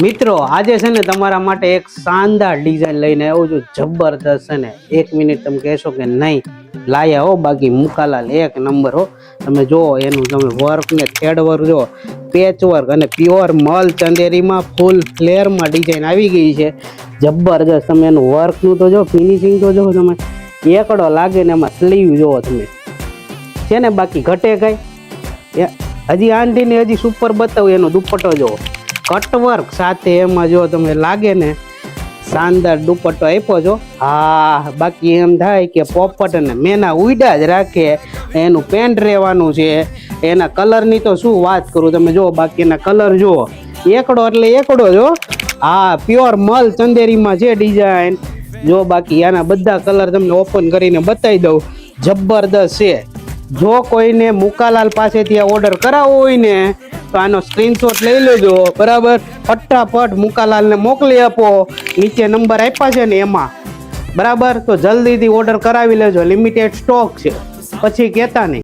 મિત્રો આજે છે ને તમારા માટે એક શાનદાર ડિઝાઇન લઈને આવ્યો છું, જબરદસ્ત છે ને. 1 મિનિટ તમે કહેશો કે નહીં લાયા હો, બાકી મુકાલાલ એક નંબર હો. તમે જો એનું તમે વર્ક ને થ્રેડ વર્ક જો, પેચ વર્ક અને પ્યોર મલ ચંદેરીમાં ફૂલ ફ્લેરમાં ડિઝાઇન આવી ગઈ છે, જબરદસ્ત. તમે એનું વર્કનું તો જો, ફિનિશિંગ તો જો તમે, એકડો લાગે ને એમાં સ્લીવ જોવો તમે છે ને, બાકી ઘટે કઈ. હજી આંટીને હજી સુપર બતાવું, એનો દુપટ્ટો જોવો, કટવર્ક સાથે એમાં જો તમે લાગે ને શાનદાર દુપટ્ટો આપ્યો છો. હા, બાકી એમ થાય કે પોપટ અને મેના ઉડા જ રાખે, એનું પેન્ટ રહેવાનું છે. એના કલરની તો શું વાત કરું, તમે જો બાકી એના કલર જુઓ, એકડો એટલે એકડો જો. હા, પ્યોર મલ ચંદેરીમાં છે ડિઝાઇન જો. બાકી આના બધા કલર તમને ઓપન કરીને બતાવી દઉં, જબરદસ્ત છે. જો કોઈને મુકાલાલ પાસેથી આ ઓર્ડર કરાવવો હોય ને તો આનો સ્ક્રીનશોટ લઈ લેજો, બરાબર. ફટાફટ મુકાલાલને મોકલી આપો, નીચે નંબર આપ્યા છે ને એમાં, બરાબર. તો જલ્દીથી ઓર્ડર કરાવી લેજો, લિમિટેડ સ્ટોક છે, પછી કહેતા નહીં.